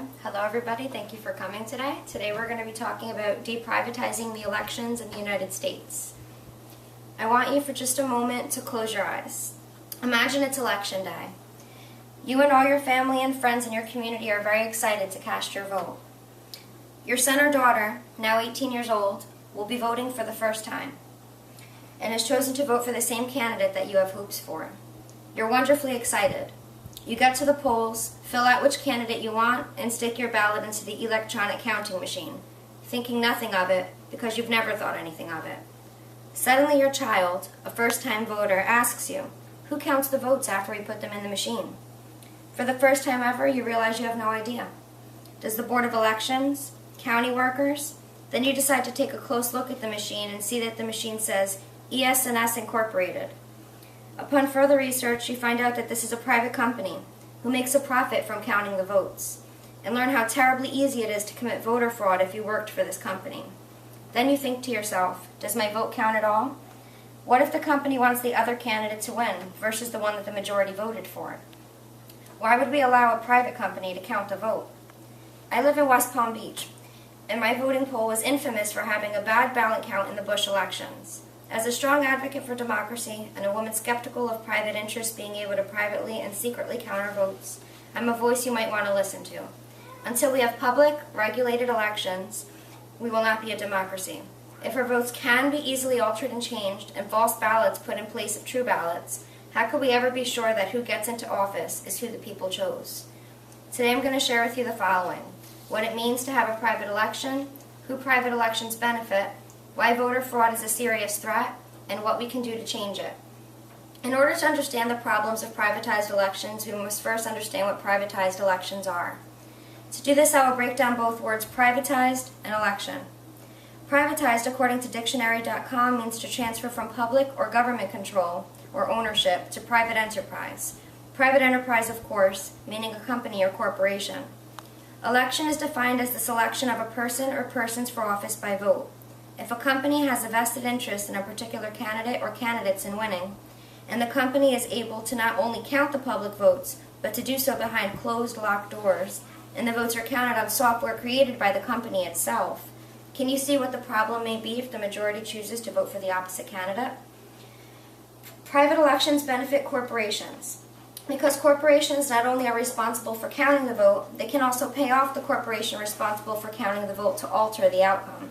Okay. Hello everybody, thank you for coming today. Today we're going to be talking about de-privatizing the elections in the United States. I want you for just a moment to close your eyes. Imagine it's election day. You and all your family and friends in your community are very excited to cast your vote. Your son or daughter, now 18 years old, will be voting for the first time and has chosen to vote for the same candidate that you have hopes for. You're wonderfully excited. You get to the polls, fill out which candidate you want, and stick your ballot into the electronic counting machine, thinking nothing of it because you've never thought anything of it. Suddenly your child, a first-time voter, asks you, who counts the votes after we put them in the machine? For the first time ever, you realize you have no idea. Does the Board of Elections? County workers? Then you decide to take a close look at the machine and see that the machine says ES&S Incorporated. Upon further research, you find out that this is a private company who makes a profit from counting the votes, and learn how terribly easy it is to commit voter fraud if you worked for this company. Then you think to yourself, does my vote count at all? What if the company wants the other candidate to win versus the one that the majority voted for? Why would we allow a private company to count a vote? I live in West Palm Beach, and my voting poll was infamous for having a bad ballot count in the Bush elections. As a strong advocate for democracy and a woman skeptical of private interests being able to privately and secretly count our votes, I'm a voice you might want to listen to. Until we have public, regulated elections, we will not be a democracy. If our votes can be easily altered and changed, and false ballots put in place of true ballots, how could we ever be sure that who gets into office is who the people chose? Today I'm going to share with you the following: what it means to have a private election, who private elections benefit, why voter fraud is a serious threat, and what we can do to change it. In order to understand the problems of privatized elections, we must first understand what privatized elections are. To do this, I will break down both words privatized and election. Privatized, according to dictionary.com, means to transfer from public or government control or ownership to private enterprise. Private enterprise, of course, meaning a company or corporation. Election is defined as the selection of a person or persons for office by vote. If a company has a vested interest in a particular candidate or candidates in winning, and the company is able to not only count the public votes, but to do so behind closed, locked doors, and the votes are counted on software created by the company itself, can you see what the problem may be if the majority chooses to vote for the opposite candidate? Private elections benefit corporations. Because corporations not only are responsible for counting the vote, they can also pay off the corporation responsible for counting the vote to alter the outcome.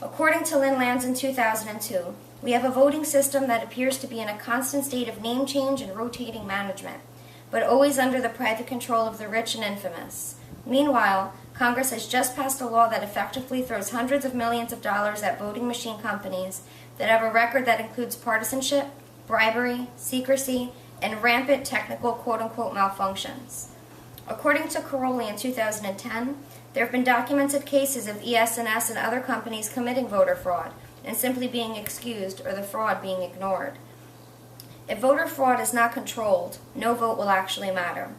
According to Lynn Lands in 2002, we have a voting system that appears to be in a constant state of name change and rotating management, but always under the private control of the rich and infamous. Meanwhile, Congress has just passed a law that effectively throws hundreds of millions of dollars at voting machine companies that have a record that includes partisanship, bribery, secrecy, and rampant technical quote-unquote malfunctions. According to Caroli in 2010, there have been documented cases of ES&S and other companies committing voter fraud and simply being excused or the fraud being ignored. If voter fraud is not controlled, no vote will actually matter.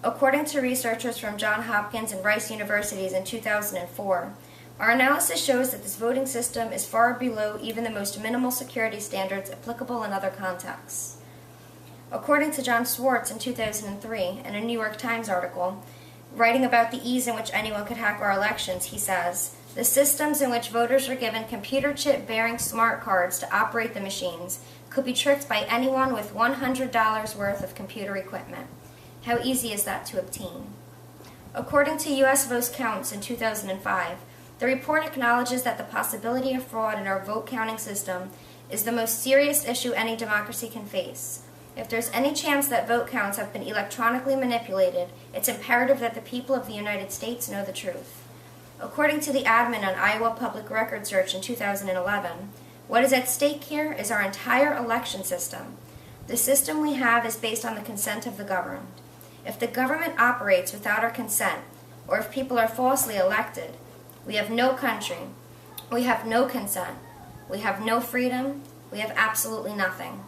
According to researchers from Johns Hopkins and Rice Universities in 2004, our analysis shows that this voting system is far below even the most minimal security standards applicable in other contexts. According to John Swartz in 2003, in a New York Times article, writing about the ease in which anyone could hack our elections, he says, the systems in which voters are given computer chip-bearing smart cards to operate the machines could be tricked by anyone with $100 worth of computer equipment. How easy is that to obtain? According to U.S. Vote Counts in 2005, the report acknowledges that the possibility of fraud in our vote counting system is the most serious issue any democracy can face. If there's any chance that vote counts have been electronically manipulated, it's imperative that the people of the United States know the truth. According to the admin on Iowa Public Record Search in 2011, what is at stake here is our entire election system. The system we have is based on the consent of the governed. If the government operates without our consent, or if people are falsely elected, we have no country, we have no consent, we have no freedom, we have absolutely nothing.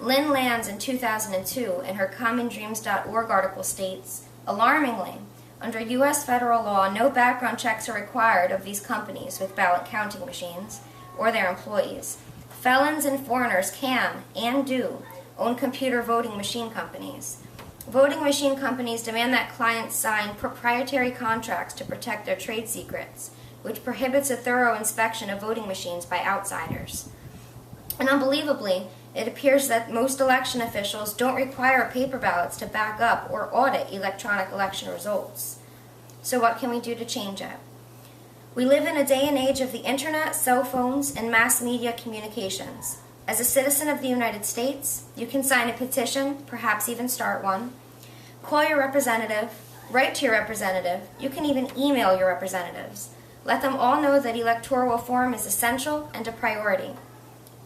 Lynn Lands in 2002 in her commondreams.org article states, alarmingly, under U.S. federal law, no background checks are required of these companies with ballot counting machines or their employees. Felons and foreigners can, and do, own computer voting machine companies. Voting machine companies demand that clients sign proprietary contracts to protect their trade secrets, which prohibits a thorough inspection of voting machines by outsiders. And unbelievably, it appears that most election officials don't require paper ballots to back up or audit electronic election results. So what can we do to change it? We live in a day and age of the internet, cell phones, and mass media communications. As a citizen of the United States, you can sign a petition, perhaps even start one, call your representative, write to your representative, you can even email your representatives. Let them all know that electoral reform is essential and a priority.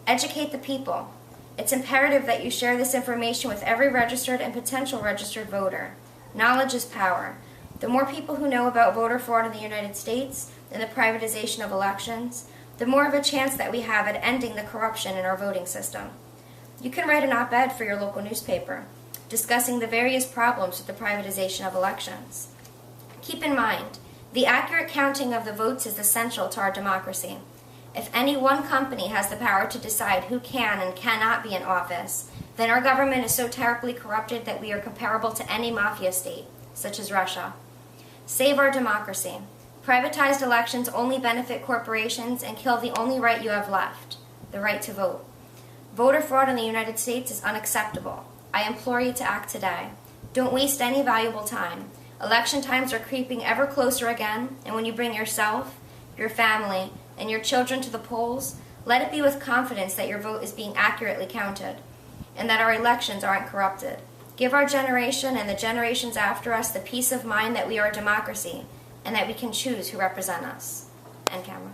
Educate the people. It's imperative that you share this information with every registered and potential registered voter. Knowledge is power. The more people who know about voter fraud in the United States and the privatization of elections, the more of a chance that we have at ending the corruption in our voting system. You can write an op-ed for your local newspaper, discussing the various problems with the privatization of elections. Keep in mind, the accurate counting of the votes is essential to our democracy. If any one company has the power to decide who can and cannot be in office, then our government is so terribly corrupted that we are comparable to any mafia state, such as Russia. Save our democracy. Privatized elections only benefit corporations and kill the only right you have left, the right to vote. Voter fraud in the United States is unacceptable. I implore you to act today. Don't waste any valuable time. Election times are creeping ever closer again, and when you bring yourself, your family, and your children to the polls, let it be with confidence that your vote is being accurately counted, and that our elections aren't corrupted. Give our generation and the generations after us the peace of mind that we are a democracy, and that we can choose who represent us. End camera.